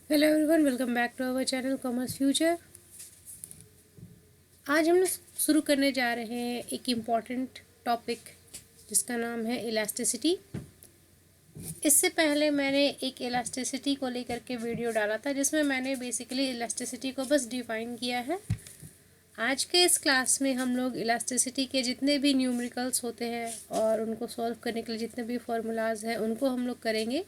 Hello everyone, welcome back to our channel commerce future. आज हम लोग शुरू करने जा रहे हैं एक इम्पॉर्टेंट टॉपिक जिसका नाम है इलास्टिसिटी। इससे पहले मैंने एक इलास्टिसिटी को लेकर के वीडियो डाला था जिसमें मैंने बेसिकली इलास्टिसिटी को बस डिफाइन किया है। आज के इस क्लास में हम लोग इलास्टिसिटी के जितने भी न्यूमेरिकल्स होते हैं और उनको सॉल्व करने के लिए जितने भी फॉर्मूलाज हैं उनको हम लोग करेंगे।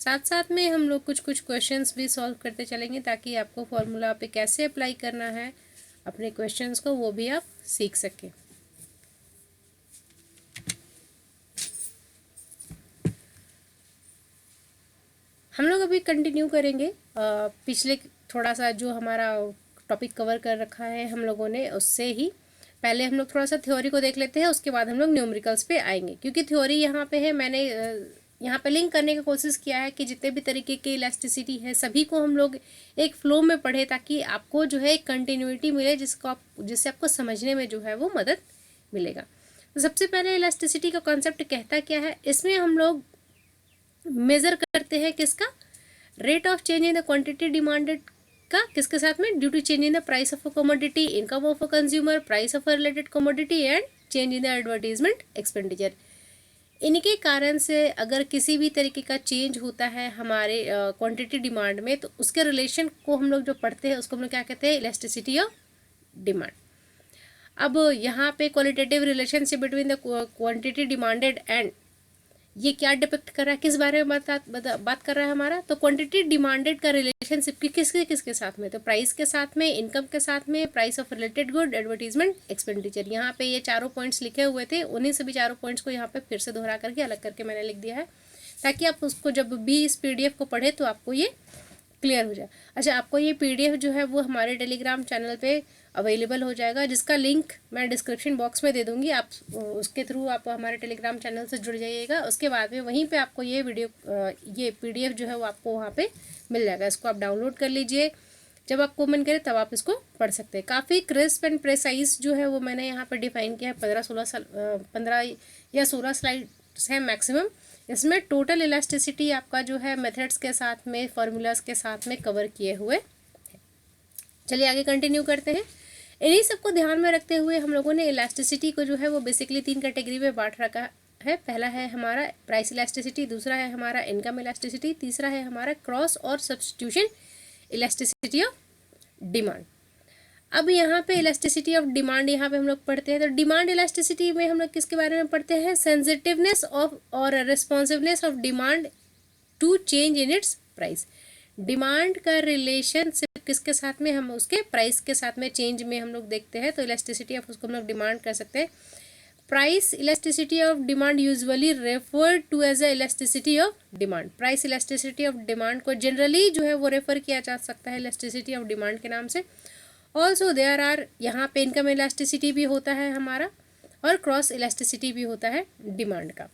साथ साथ में हम लोग कुछ कुछ क्वेश्चंस भी सॉल्व करते चलेंगे ताकि आपको फॉर्मूला पे कैसे अप्लाई करना है अपने क्वेश्चंस को वो भी आप सीख सकें। हम लोग अभी कंटिन्यू करेंगे पिछले थोड़ा सा जो हमारा टॉपिक कवर कर रखा है हम लोगों ने उससे ही। पहले हम लोग थोड़ा सा थ्योरी को देख लेते हैं, उसके बाद हम लोग न्यूमेरिकल्स पे आएंगे क्योंकि थ्योरी यहाँ पे है। मैंने यहाँ पे लिंक करने की कोशिश किया है कि जितने भी तरीके की इलास्टिसिटी है सभी को हम लोग एक फ्लो में पढ़े ताकि आपको जो है एक कंटिन्यूटी मिले जिससे आपको समझने में जो है वो मदद मिलेगा। तो सबसे पहले इलास्टिसिटी का कॉन्सेप्ट कहता क्या है, इसमें हम लोग मेजर करते हैं किसका, rate of change in the quantity demanded का किसके साथ में, due to change in the price of a commodity, income of a consumer, price of a related commodity and change in the advertisement expenditure. इनके कारण से अगर किसी भी तरीके का चेंज होता है हमारे क्वांटिटी डिमांड में तो उसके रिलेशन को हम लोग जो पढ़ते हैं उसको हम लोग क्या कहते हैं, इलास्टिसिटी ऑफ डिमांड। अब यहाँ पे qualitative relationship between the quantity demanded and ये क्या डिपेक्ट कर रहा है, किस बारे में बात कर रहा है हमारा, तो क्वांटिटी डिमांडेड का रिलेशनशिप किसके किसके साथ में, तो प्राइस के साथ में, इनकम के साथ में, price of related good, advertisement, expenditure. यहाँ पे ये चारों पॉइंट्स लिखे हुए थे, उन्हीं सभी चारों पॉइंट्स को यहाँ पे फिर से दोहरा करके अलग करके मैंने लिख दिया है ताकि आप उसको जब भी इस पीडीएफ को पढ़े तो आपको ये क्लियर हो जाए। अच्छा, आपको ये पीडीएफ जो है वो हमारे टेलीग्राम चैनल पे अवेलेबल हो जाएगा जिसका लिंक मैं डिस्क्रिप्शन बॉक्स में दे दूंगी। आप उसके थ्रू आप हमारे टेलीग्राम चैनल से जुड़ जाइएगा। उसके बाद में वहीं पे आपको ये पीडीएफ जो है वो आपको वहाँ पे मिल जाएगा। इसको आप डाउनलोड कर लीजिए, जब आपको मन करे तब आप इसको पढ़ सकते हैं। काफ़ी क्रिस्प एंड प्रेसाइज जो है वो मैंने यहाँ पर डिफाइन किया है। 15 या 16 स्लाइड्स हैं मैक्सिमम। इसमें टोटल इलास्टिसिटी आपका जो है मेथड्स के साथ में, फॉर्मूलाज के साथ में कवर किए हुए। चलिए आगे कंटिन्यू करते हैं। इन्हीं सबको ध्यान में रखते हुए हम लोगों ने इलास्टिसिटी को जो है वो बेसिकली 3 कैटेगरी में बांट रखा है। पहला है हमारा प्राइस इलास्टिसिटी, दूसरा है हमारा इनकम इलास्टिसिटी, तीसरा है हमारा क्रॉस और सब्स्टिट्यूशन इलास्टिसिटी ऑफ डिमांड। अब यहाँ पे इलास्टिसिटी ऑफ डिमांड यहाँ पे हम लोग पढ़ते हैं, तो डिमांड इलास्टिसिटी में हम लोग किसके बारे में पढ़ते हैं, सेंसिटिवनेस ऑफ और responsiveness of demand to change in its price. Demand का रिलेशन सिर्फ किसके साथ में, हम उसके प्राइस के साथ में चेंज में हम लोग देखते हैं, तो इलास्टिसिटी ऑफ उसको हम लोग डिमांड कर सकते हैं। Price elasticity of demand usually refer to as a elasticity of demand. Price elasticity of demand को जनरली जो है वो रेफर किया जा सकता है इलास्टिसिटी ऑफ डिमांड के नाम से। ऑल्सो देयर आर, यहाँ पे इनकम इलास्टिसिटी भी होता है हमारा और क्रॉस इलास्टिसिटी भी होता है डिमांड का।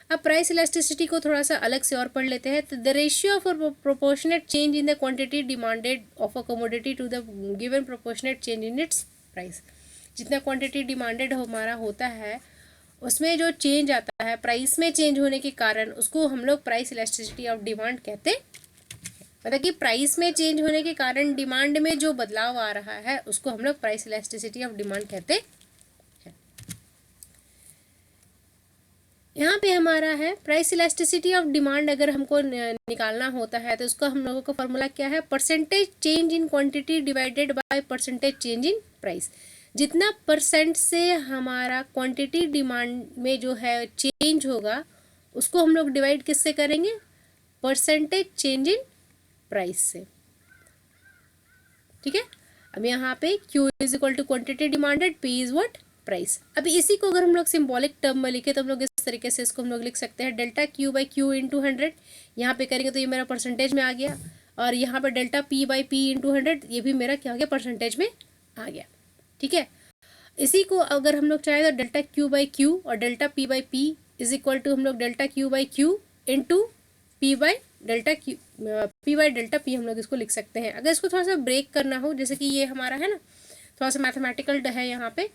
अब प्राइस इलास्टिसिटी को थोड़ा सा अलग से और पढ़ लेते हैं। तो the ratio of proportionate change in the quantity demanded of a commodity to the given proportionate change in its price. जितना क्वांटिटी डिमांडेड हमारा होता है उसमें जो चेंज आता है प्राइस में चेंज होने के कारण उसको हम लोग प्राइस इलास्टिसिटी ऑफ डिमांड कहते हैं। मतलब कि प्राइस में चेंज होने के कारण डिमांड में जो बदलाव आ रहा है उसको हम लोग प्राइस इलास्टिसिटी ऑफ डिमांड कहते हैं। यहाँ पे हमारा है प्राइस इलास्टिसिटी ऑफ डिमांड। अगर हमको निकालना होता है तो उसका हम लोगों का फॉर्मूला क्या है, percentage change in quantity divided by percentage change in price. जितना परसेंट से हमारा क्वांटिटी डिमांड में जो है चेंज होगा उसको हम लोग डिवाइड किससे करेंगे, परसेंटेज चेंज इन प्राइस से। ठीक है। अब यहाँ पे Q is equal to quantity demanded, P is what, price. अभी इसी को अगर हम लोग सिंबॉलिक टर्म में लिखे तो हम लोग इस तरीके से इसको हम लोग लिख सकते हैं, delta Q by Q into 100। यहाँ पे करेंगे तो ये मेरा परसेंटेज में आ गया, और यहाँ पे delta P by P into 100 ये भी मेरा क्या हो गया, परसेंटेज में आ गया। ठीक है। इसी को अगर हम लोग चाहें तो डेल्टा Q बाई Q और delta P by P is equal to हम लोग delta Q by Q into P by delta Q, P by delta P हम लोग इसको लिख सकते हैं। अगर इसको थोड़ा सा ब्रेक करना हो, जैसे कि ये हमारा है ना थोड़ा सा मैथमेटिकल है, यहाँ पे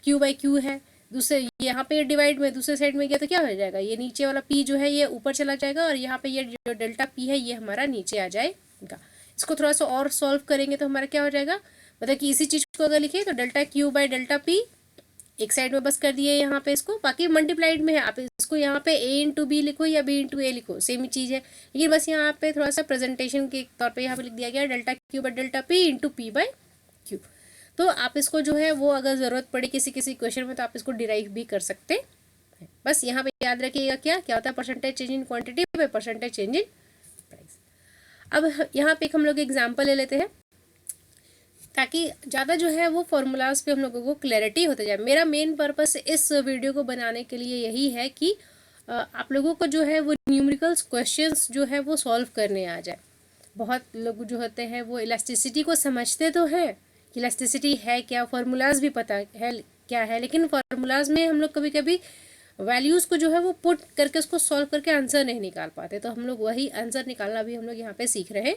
Q बाई Q है, दूसरे यहाँ पे डिवाइड में दूसरे साइड में गया तो क्या हो जाएगा, ये नीचे वाला P जो है ये ऊपर चला जाएगा और यहाँ पे ये जो डेल्टा P है ये हमारा नीचे आ जाएगा। इसको थोड़ा सा और सॉल्व करेंगे तो हमारा क्या हो जाएगा, मतलब कि इसी चीज़ को अगर लिखे तो delta Q by delta P एक साइड में बस कर दिए यहाँ पे इसको, बाकी मल्टीप्लाइड में है, आप इसको यहाँ पे a इंटू बी लिखो या b इंटू ए लिखो, सेम ही चीज़ है, लेकिन बस यहाँ पे थोड़ा सा प्रेजेंटेशन के तौर पे यहाँ पे लिख दिया गया delta Q by delta P into P by Q. तो आप इसको जो है वो अगर ज़रूरत पड़े किसी किसी क्वेश्चन में तो आप इसको डिराइव भी कर सकते हैं। बस यहाँ पे याद रखिएगा क्या क्या होता है, percentage change in quantity by percentage change in price. अब यहाँ पे एक हम लोग एग्जाम्पल ले लेते हैं ताकि ज़्यादा जो है वो फॉर्मूलाज पे हम लोगों को क्लैरिटी होता जाए। मेरा मेन पर्पस इस वीडियो को बनाने के लिए यही है कि आप लोगों को जो है वो न्यूमेरिकल्स क्वेश्चंस जो है वो सॉल्व करने आ जाए। बहुत लोग जो होते हैं वो इलास्टिसिटी को समझते तो हैं, इलास्टिसिटी है क्या, फार्मूलाज भी पता है क्या है, लेकिन फार्मूलाज में हम लोग कभी कभी वैल्यूज़ को जो है वो पुट करके उसको सॉल्व करके आंसर नहीं निकाल पाते, तो हम लोग वही आंसर निकालना भी हम लोग यहाँ पे सीख रहे हैं।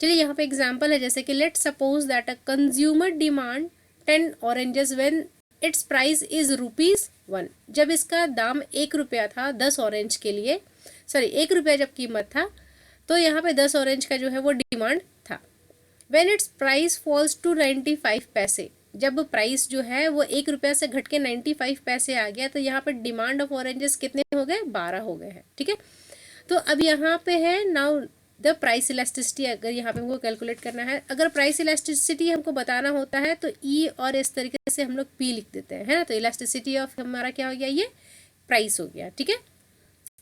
चलिए यहाँ पे एग्जांपल है, जैसे कि let suppose that a consumer demand 10 oranges when its price is ₹1। जब इसका दाम 1 रुपया था 10 ऑरेंज के लिए, सॉरी 1 रुपया जब कीमत था तो यहाँ पे 10 ऑरेंज का जो है वो डिमांड था। When its price falls to 95 पैसे, जब प्राइस जो है वो 1 रुपया से घट के 95 पैसे आ गया तो यहाँ पर डिमांड ऑफ ऑरेंजेस कितने हो गए, 12 हो गए हैं। ठीक है, तो अब यहाँ पे है नाउ द प्राइस इलास्टिसिटी, अगर यहाँ पे हमको कैलकुलेट करना है, अगर प्राइस इलास्टिसिटी हमको बताना होता है तो ई और इस तरीके से हम लोग पी लिख देते हैं, है ना। तो इलास्टिसिटी ऑफ हमारा क्या हो गया, ये प्राइस हो गया। ठीक है,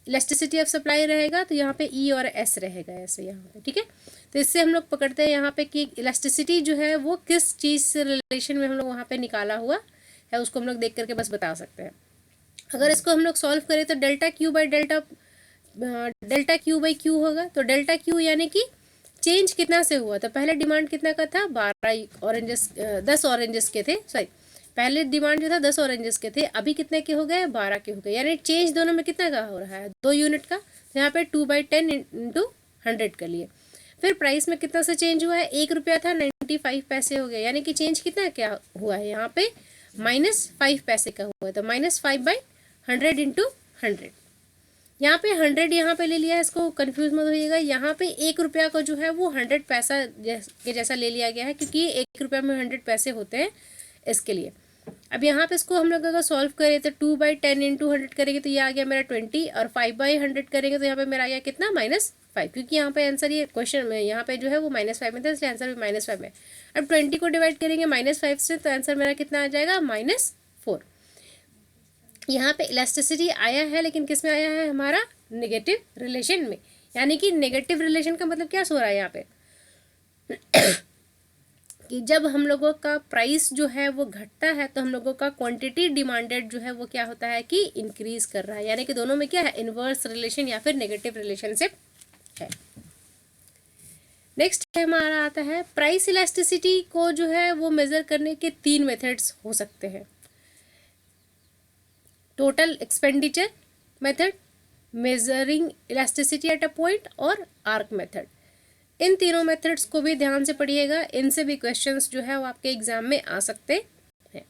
इलास्टिसिटी ऑफ सप्लाई रहेगा तो यहाँ पे ई और एस रहेगा ऐसे यहाँ पे। ठीक है, तो इससे हम लोग पकड़ते हैं यहाँ पे कि इलास्टिसिटी जो है वो किस चीज़ से रिलेशन में हम लोग वहाँ पे निकाला हुआ है, उसको हम लोग देख करके बस बता सकते हैं। अगर इसको हम लोग सॉल्व करें तो डेल्टा क्यू बाई क्यू होगा। तो डेल्टा क्यू यानी कि चेंज कितना से हुआ, तो पहले डिमांड कितना का था, 12 ऑरेंजेस 10 ऑरेंजेस के थे, सॉरी पहले डिमांड जो था 10 ऑरेंजेस के थे, अभी कितने के हो गए, 12 के हो गए, यानी चेंज दोनों में कितना का हो रहा है, 2 यूनिट का। तो यहाँ पे 2/10 इंटू 100 कर लिए। फिर प्राइस में कितना से चेंज हुआ है, 1 रुपया था 95 पैसे हो गए, यानी कि चेंज कितना क्या हुआ है, यहाँ पे -5 पैसे का हुआ है। तो -5/100 इंटू 100, यहाँ पे 100 यहाँ पे ले लिया है, इसको कंफ्यूज मत होइएगा। यहाँ पे 1 रुपया को जो है वो 100 पैसा के जैसा ले लिया गया है, क्योंकि 1 रुपया में 100 पैसे होते हैं इसके लिए। अब यहाँ पे इसको हम लोग अगर सॉल्व करें तो 2/10 इंटू 100 करेंगे तो ये आ गया मेरा 20, और 5/100 करेंगे तो यहाँ पे मेरा आ गया कितना, -5, क्योंकि यहाँ पे आंसर ये क्वेश्चन में यहाँ पे जो है वो -5 में था, इसलिए आंसर भी -5 में। अब 20 को डिवाइड करेंगे -5 से तो आंसर मेरा कितना आ जाएगा, -4। यहाँ पे इलास्टिसिटी आया है, लेकिन किस में आया है, हमारा नेगेटिव रिलेशन में। यानी कि नेगेटिव रिलेशन का मतलब क्या हो रहा है यहाँ पे कि जब हम लोगों का प्राइस जो है वो घटता है तो हम लोगों का क्वांटिटी डिमांडेड जो है वो क्या होता है कि इंक्रीज कर रहा है, यानी कि दोनों में क्या है, इनवर्स रिलेशन या फिर नेगेटिव रिलेशनशिप है। नेक्स्ट हमारा आता है प्राइस इलास्टिसिटी को जो है वो मेजर करने के 3 मेथड्स हो सकते हैं, total expenditure method, measuring elasticity at a point और आर्क मेथड। इन तीनों मेथड्स को भी ध्यान से पढ़िएगा, इनसे भी क्वेश्चंस जो है वो आपके एग्जाम में आ सकते हैं।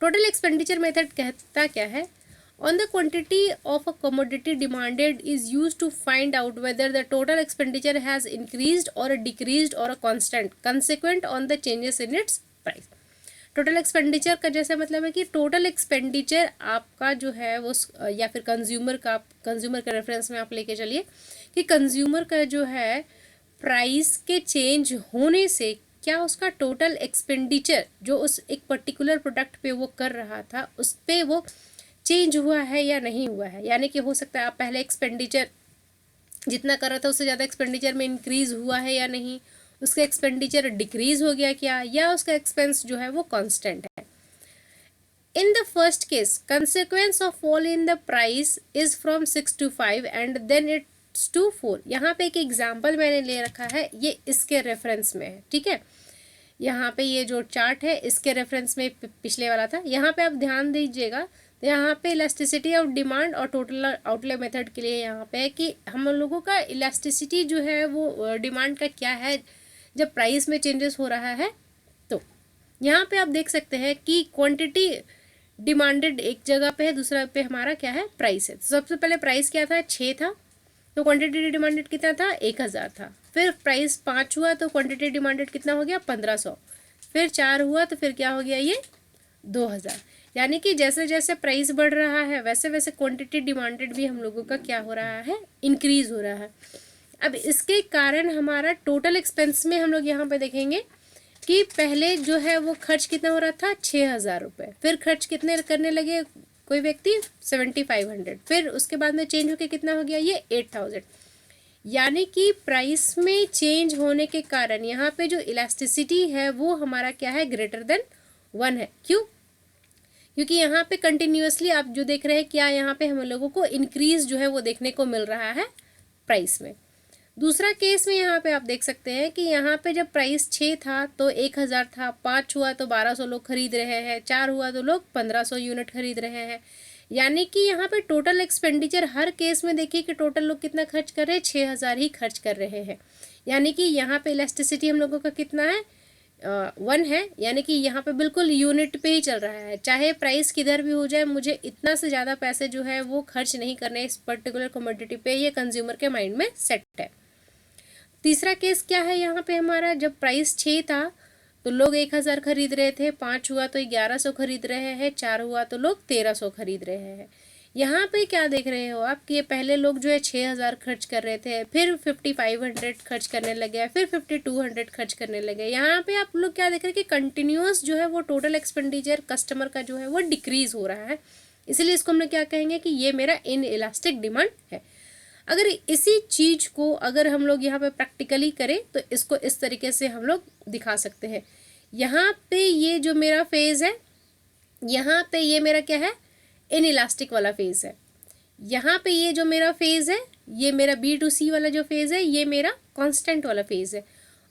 टोटल एक्सपेंडिचर मेथड कहता क्या है, on the quantity of a commodity demanded is used to find out whether the total expenditure has increased और डिक्रीज्ड और a constant consequent on the changes in its price. Total expenditure का जैसा मतलब है कि टोटल एक्सपेंडिचर आपका जो है वो, या फिर कंज्यूमर का रेफरेंस में आप लेके चलिए कि कंज्यूमर का जो है प्राइस के चेंज होने से क्या उसका टोटल एक्सपेंडिचर जो उस एक पर्टिकुलर प्रोडक्ट पे वो कर रहा था उस पे वो चेंज हुआ है या नहीं हुआ है। यानी कि हो सकता है आप पहले एक्सपेंडिचर जितना कर रहा था उससे ज़्यादा एक्सपेंडिचर में इंक्रीज हुआ है या नहीं, उसका एक्सपेंडिचर डिक्रीज हो गया क्या, या उसका एक्सपेंस जो है वो कांस्टेंट है। In the first case consequence of fall in the price is from 6 to 5 and then its to 4। यहाँ पे एक एग्जाम्पल मैंने ले रखा है, ये इसके रेफरेंस में है। ठीक है, यहाँ पे ये जो चार्ट है इसके रेफरेंस में पिछले वाला था। यहाँ पे आप ध्यान दीजिएगा, तो यहाँ पे इलास्टिसिटी ऑफ डिमांड और टोटल आउटले मेथड के लिए यहाँ पे है कि हम लोगों का इलास्टिसिटी जो है वो डिमांड का क्या है जब प्राइस में चेंजेस हो रहा है। तो यहाँ पे आप देख सकते हैं कि क्वांटिटी डिमांडेड एक जगह पे है, दूसरा पे हमारा क्या है, प्राइस है। तो सबसे पहले प्राइस क्या था, 6 था, तो क्वांटिटी डिमांडेड कितना था, 1000 था। फिर प्राइस 5 हुआ तो क्वांटिटी डिमांडेड कितना हो गया, 1500। फिर 4 हुआ तो फिर क्या हो गया, ये 2000। यानी कि जैसे जैसे प्राइस बढ़ रहा है वैसे वैसे क्वांटिटी डिमांडेड भी हम लोगों का क्या हो रहा है, इंक्रीज हो रहा है। अब इसके कारण हमारा टोटल एक्सपेंस में हम लोग यहाँ पे देखेंगे कि पहले जो है वो खर्च कितना हो रहा था, 6000 रुपये। फिर खर्च कितने करने लगे कोई व्यक्ति, 7500। फिर उसके बाद में चेंज होके कितना हो गया, ये 8000। यानी कि प्राइस में चेंज होने के कारण यहाँ पे जो इलास्टिसिटी है वो हमारा क्या है, ग्रेटर देन 1 है। क्यों, क्योंकि यहाँ पे कंटिन्यूअसली आप जो देख रहे हैं क्या, यहाँ पे हम लोगों को इंक्रीज जो है वो देखने को मिल रहा है प्राइस में। दूसरा केस में यहाँ पे आप देख सकते हैं कि यहाँ पे जब प्राइस 6 था तो 1000 था, 5 हुआ तो 1200 लोग खरीद रहे हैं, 4 हुआ तो लोग 1500 यूनिट खरीद रहे हैं। यानी कि यहाँ पे टोटल एक्सपेंडिचर हर केस में देखिए कि टोटल लोग कितना खर्च कर रहे हैं, 6000 ही खर्च कर रहे हैं। यानी कि यहाँ पे इलास्टिसिटी हम लोगों का कितना है, 1 है। यानी कि यहाँ पे बिल्कुल यूनिट पे ही चल रहा है, चाहे प्राइस किधर भी हो जाए, मुझे इतना से ज़्यादा पैसे जो है वो खर्च नहीं करने इस पर्टिकुलर कमोडिटी पे, ये कंज्यूमर के माइंड में सेट है। तीसरा केस क्या है यहाँ पे हमारा, जब प्राइस 6 था तो लोग 1000 खरीद रहे थे, 5 हुआ तो 1100 खरीद रहे हैं, 4 हुआ तो लोग 1300 खरीद रहे हैं। यहाँ पे क्या देख रहे हो आप कि ये पहले लोग जो है 6000 खर्च कर रहे थे, फिर 5500 खर्च करने लगे, फिर 5200 खर्च करने लगे। यहाँ पे आप लोग क्या देख रहे हैं कि कंटिन्यूअस जो है वो टोटल एक्सपेंडिचर कस्टमर का जो है वो डिक्रीज हो रहा है। इसलिए इसको हम लोग क्या कहेंगे कि ये मेरा इन इलास्टिक डिमांड है। अगर इसी चीज़ को अगर हम लोग यहाँ पे प्रैक्टिकली करें तो इसको इस तरीके से हम लोग दिखा सकते हैं। यहाँ पे ये जो मेरा फेज़ है, यहाँ पे ये मेरा क्या है, इन इलास्टिक वाला फेज़ है। यहाँ पे ये जो मेरा फेज़ है, ये मेरा B2C वाला जो फेज़ है, ये मेरा कांस्टेंट वाला फेज़ है।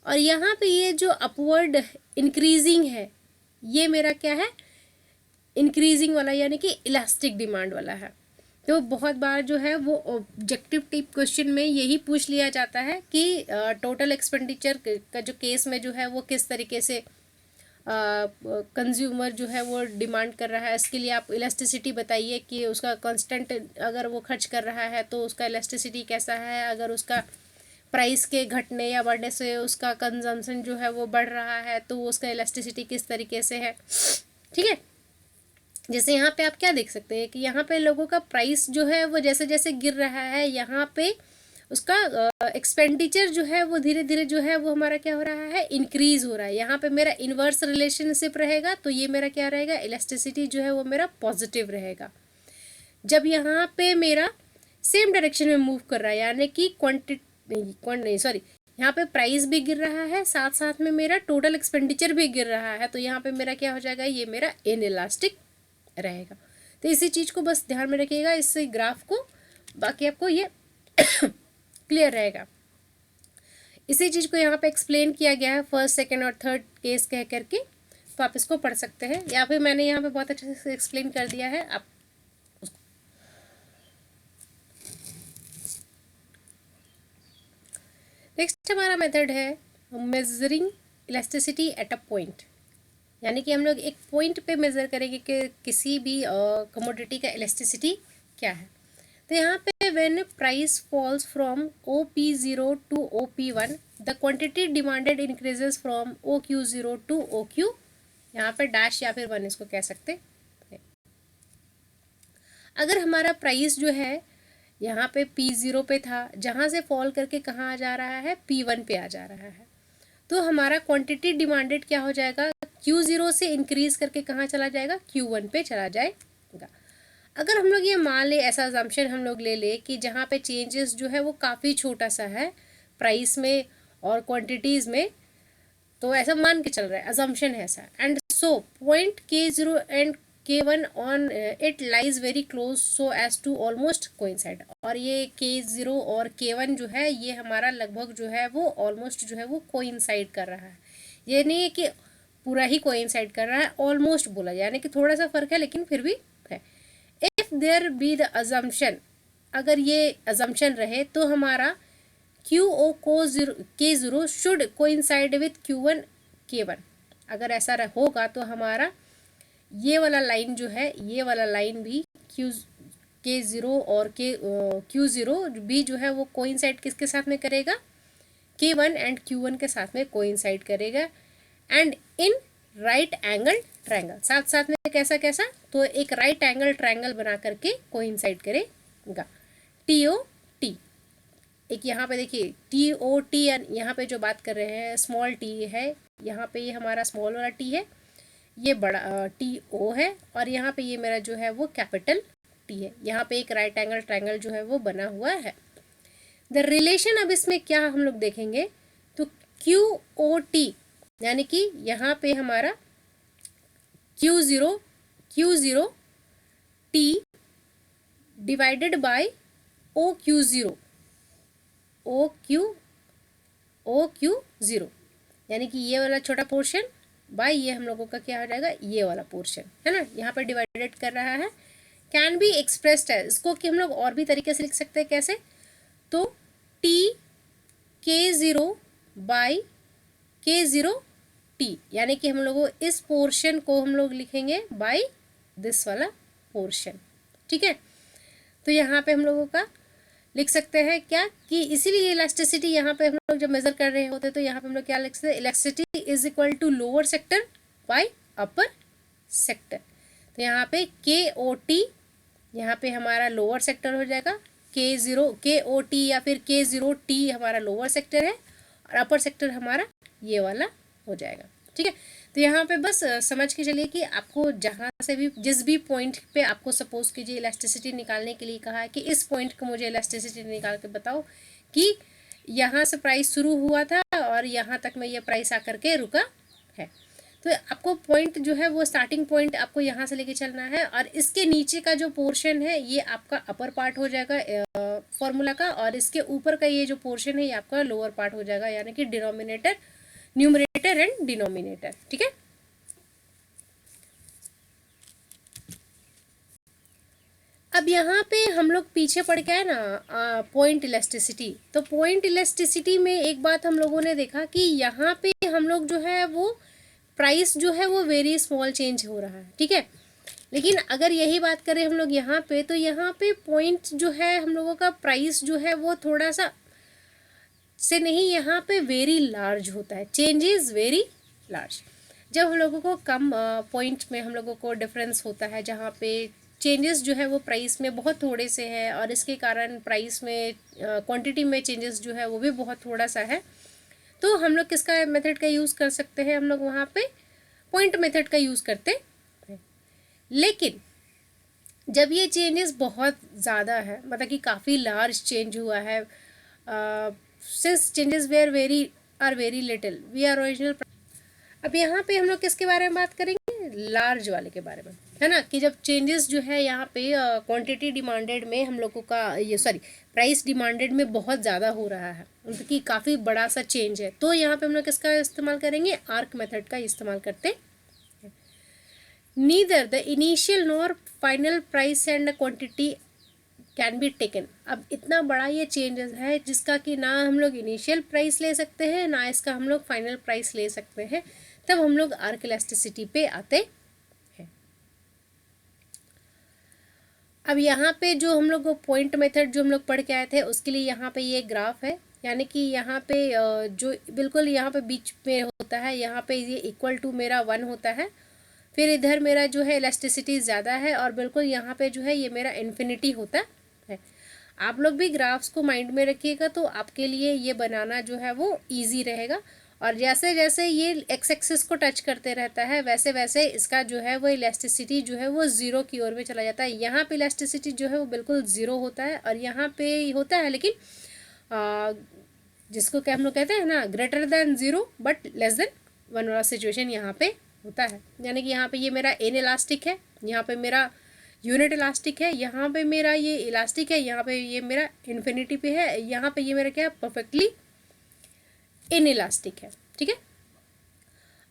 और यहाँ पे ये जो अपवर्ड इंक्रीजिंग है, ये मेरा क्या है, इंक्रीजिंग वाला, यानी कि इलास्टिक डिमांड वाला है। तो बहुत बार जो है वो ऑब्जेक्टिव टाइप क्वेश्चन में यही पूछ लिया जाता है कि टोटल एक्सपेंडिचर का जो केस में जो है वो किस तरीके से कंज्यूमर जो है वो डिमांड कर रहा है, इसके लिए आप इलास्टिसिटी बताइए कि उसका कांस्टेंट अगर वो खर्च कर रहा है तो उसका इलास्टिसिटी कैसा है, अगर उसका प्राइस के घटने या बढ़ने से उसका कंजम्पशन जो है वो बढ़ रहा है तो उसका इलास्टिसिटी किस तरीके से है। ठीक है, जैसे यहाँ पे आप क्या देख सकते हैं कि यहाँ पे लोगों का प्राइस जो है वो जैसे जैसे गिर रहा है, यहाँ पे उसका एक्सपेंडिचर जो है वो धीरे धीरे जो है वो हमारा क्या हो रहा है, इंक्रीज हो रहा है। यहाँ पे मेरा इन्वर्स रिलेशनशिप रहेगा तो ये मेरा क्या रहेगा, इलास्टिसिटी जो है वो मेरा पॉजिटिव रहेगा। जब यहाँ पे मेरा सेम डायरेक्शन में मूव कर रहा है, यानी कि यहाँ पे प्राइस भी गिर रहा है, साथ साथ में मेरा टोटल एक्सपेंडिचर भी गिर रहा है, तो यहाँ पे मेरा क्या हो जाएगा, ये मेरा इन इलास्टिक रहेगा। तो इसी चीज़ को बस ध्यान में रखिएगा इस ग्राफ को, बाकी आपको ये क्लियर रहेगा। इसी चीज़ को यहाँ पे एक्सप्लेन किया गया है फर्स्ट, सेकंड और थर्ड केस कह करके, तो आप इसको पढ़ सकते हैं, या फिर मैंने यहाँ पे बहुत अच्छे से एक्सप्लेन कर दिया है आप उसको। नेक्स्ट हमारा मेथड है measuring elasticity at a point. यानी कि हम लोग एक पॉइंट पे मेज़र करेंगे कि किसी भी कमोडिटी का इलास्टिसिटी क्या है। तो यहाँ पे when price falls from OP0 to OP1 the quantity demanded increases from OQ0 to OQ, यहाँ पे डैश या फिर 1 इसको कह सकते हैं। अगर हमारा प्राइस जो है यहाँ पे P0 पे था, जहाँ से फॉल करके कहाँ आ जा रहा है, P1 पे आ जा रहा है, तो हमारा क्वांटिटी डिमांडेड क्या हो जाएगा, Q0 से इंक्रीज करके कहाँ चला जाएगा, Q1 पे चला जाएगा। अगर हम लोग ये मान ले, ऐसा अजम्पशन हम लोग ले ले कि जहाँ पे चेंजेस जो है वो काफ़ी छोटा सा है प्राइस में और क्वांटिटीज़ में, तो ऐसा मान के चल रहा है, अजम्पशन है ऐसा। And so point K0 and K1 on it lies very close so as to almost coincide. और ये K0 और K1 जो है ये हमारा लगभग जो है वो ऑलमोस्ट जो है वो कोइंसाइड कर रहा है। ये नहीं है कि पूरा ही कोइंसाइड कर रहा है, ऑलमोस्ट बोला, यानी कि थोड़ा सा फर्क है लेकिन फिर भी है। If there be the assumption, अगर ये अजम्पशन रहे तो हमारा QO को K0 should coincide with Q1 K1। अगर ऐसा होगा तो हमारा ये वाला लाइन जो है, ये वाला लाइन भी K0 और Q0 भी जो है वो कोइंसाइड किसके साथ में करेगा, K1 एंड Q1 के साथ में कोइंसाइड करेगा, and in right angle triangle, साथ साथ में कैसा कैसा, तो एक राइट एंगल ट्रायंगल बना करके कोइंसाइड करेगा। TOT, एक यहाँ पे देखिए TOT, यहाँ पे जो बात कर रहे हैं स्मॉल t है, यहाँ पे ये हमारा स्मॉल वाला t है, ये बड़ा TO है, और यहाँ पे ये मेरा जो है वो कैपिटल T है। यहाँ पे एक राइट एंगल ट्रायंगल जो है वो बना हुआ है। द रिलेशन, अब इसमें क्या हम लोग देखेंगे, तो QOT यानी कि यहाँ पे हमारा Q0 T divided by OQ0 यानी कि ये वाला छोटा पोर्शन बाय ये हम लोगों का क्या हो जाएगा, ये वाला पोर्शन है ना, यहाँ पर डिवाइडेड कर रहा है। कैन बी एक्सप्रेस्ड है, इसको कि हम लोग और भी तरीके से लिख सकते हैं, कैसे, तो T K0 बाई K0T, यानी कि हम लोग इस पोर्शन को हम लोग लिखेंगे बाय दिस वाला पोर्शन, ठीक है। तो यहाँ पे हम लोगों का लिख सकते हैं क्या, कि इसीलिए इलास्टिसिटी यहाँ पे हम लोग जब मेजर कर रहे होते तो यहाँ पे हम लोग क्या लिख सकते हैं, elasticity is equal to lower sector by upper sector. तो यहाँ पे KOT, यहाँ पे हमारा लोअर सेक्टर हो जाएगा, KOT या फिर K0T हमारा लोअर सेक्टर है, और अपर सेक्टर हमारा ये वाला हो जाएगा, ठीक है। तो यहाँ पे बस समझ के चलिए कि आपको जहाँ से भी जिस भी पॉइंट पे आपको सपोज कीजिए इलास्टिसिटी निकालने के लिए कहा है कि इस पॉइंट को मुझे इलास्टिसिटी निकाल के बताओ कि यहाँ से प्राइस शुरू हुआ था और यहाँ तक में ये प्राइस आकर के रुका है, तो आपको पॉइंट जो है वो स्टार्टिंग पॉइंट आपको यहाँ से लेके चलना है, और इसके नीचे का जो पोर्शन है ये आपका अपर पार्ट हो जाएगा फॉर्मूला का, और इसके ऊपर का ये जो पोर्शन है ये आपका लोअर पार्ट हो जाएगा, यानी कि डिनोमिनेटर, न्यूमरेटर एंड डिनोमिनेटर, ठीक है। अब यहाँ पे हम लोग पीछे पड़ गए ना पॉइंट इलास्टिसिटी, तो पॉइंट इलास्टिसिटी में एक बात हम लोगों ने देखा कि यहाँ पे हम लोग जो है वो प्राइस जो है वो वेरी स्मॉल चेंज हो रहा है, ठीक है। लेकिन अगर यही बात करें हम लोग यहाँ पे, तो यहाँ पे पॉइंट जो है हम लोगों का प्राइस जो है वो थोड़ा सा से नहीं, यहाँ पे वेरी लार्ज होता है, चेंज इज वेरी लार्ज। जब हम लोगों को कम पॉइंट में हम लोगों को डिफरेंस होता है, जहाँ पे चेंजेस जो है वो प्राइस में बहुत थोड़े से हैं, और इसके कारण प्राइस में क्वांटिटी में चेंजेस जो है वो भी बहुत थोड़ा सा है, तो हम लोग किसका मेथड का यूज़ कर सकते हैं, हम लोग वहाँ पे पॉइंट मेथड का यूज़ करते हैं। लेकिन जब ये चेंजेस बहुत ज़्यादा है, मतलब कि काफ़ी लार्ज चेंज हुआ है, since changes are very little we are original. अब यहाँ पे हम लोग किसके बारे में बात करेंगे, लार्ज वाले के बारे में, है ना, कि जब चेंजेस जो है यहाँ पे क्वांटिटी डिमांडेड में हम लोगों का प्राइस डिमांडेड में बहुत ज़्यादा हो रहा है, मतलब कि काफ़ी बड़ा सा चेंज है, तो यहाँ पे हम लोग किसका इस्तेमाल करेंगे, आर्क मेथड का इस्तेमाल करते हैं। Neither the initial nor final price and quantity can be taken. अब इतना बड़ा ये चेंजेस है जिसका कि ना हम लोग इनिशियल प्राइस ले सकते हैं, ना इसका हम लोग फाइनल प्राइस ले सकते हैं, तब हम लोग आर्क इलास्टिसिटी पे आते हैं। अब यहाँ पे जो हम लोग पॉइंट मेथड जो हम लोग पढ़ के आए थे, उसके लिए यहाँ पे ये ग्राफ है, यानी कि यहाँ पे जो बिल्कुल यहाँ पे बीच में होता है, यहाँ पे ये इक्वल टू मेरा 1 होता है, फिर इधर मेरा जो है इलास्टिसिटी ज़्यादा है, और बिल्कुल यहाँ पे जो है ये मेरा इन्फिनिटी होता है। आप लोग भी ग्राफ्स को माइंड में रखिएगा, तो आपके लिए ये बनाना जो है वो इजी रहेगा, और जैसे जैसे ये एक्स एक्सिस को टच करते रहता है, वैसे वैसे इसका जो है वो इलास्टिसिटी जो है वो ज़ीरो की ओर में चला जाता है। यहाँ पे इलास्टिसिटी जो है वो बिल्कुल ज़ीरो होता है, और यहाँ पे होता है, लेकिन जिसको क्या हम लोग कहते हैं ना, greater than zero but less than 1 वाला सिचुएशन यहाँ पे होता है। यानी कि यहाँ पे ये मेरा एन इलास्टिक है, यहाँ पे मेरा यूनिट इलास्टिक है, यहाँ पे मेरा ये इलास्टिक है, यहाँ पे ये मेरा इन्फिनिटी पे है, यहाँ पे ये मेरा क्या परफेक्टली इन इलास्टिक है, ठीक है।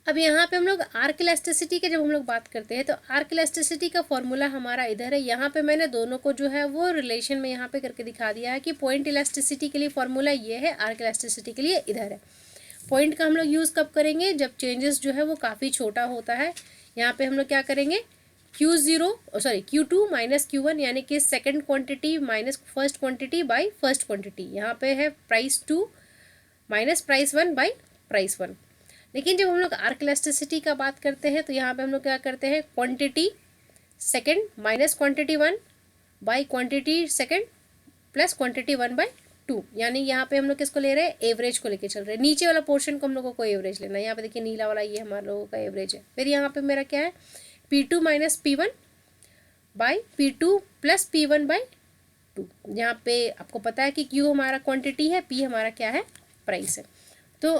अब यहाँ पे हम लोग आर्क इलास्टिसिटी के जब हम लोग बात करते हैं, तो आर्क इलास्टिसिटी का फॉर्मूला हमारा इधर है। यहाँ पे मैंने दोनों को जो है वो रिलेशन में यहाँ पे करके दिखा दिया है कि पॉइंट इलास्टिसिटी के लिए फॉर्मूला ये है, आर्क इलास्टिसिटी के लिए इधर है। पॉइंट का हम लोग यूज़ कब करेंगे, जब चेंजेस जो है वो काफ़ी छोटा होता है। यहाँ पे हम लोग क्या करेंगे, Q2 माइनस Q1 यानी कि second quantity minus first quantity by first quantity. यहाँ पे है price 2 minus price 1 by price 1। लेकिन जब हम लोग आर्क इलास्टिसिटी का बात करते हैं तो यहाँ पे हम लोग क्या करते हैं, quantity second minus quantity 1 by quantity second plus quantity 1 by 2। यानी यहाँ पे हम लोग किसको ले रहे हैं, एवरेज को लेके चल रहे हैं। नीचे वाला पोर्शन को हम लोगों को एवरेज लेना है। यहाँ पे देखिए नीला वाला ये हमारे लोगों का एवरेज है। फिर यहाँ पे मेरा क्या है, P2 minus P1 by P2 plus P1 by 2। यहाँ पे आपको पता है कि Q हमारा क्वांटिटी है, P हमारा क्या है, प्राइस है। तो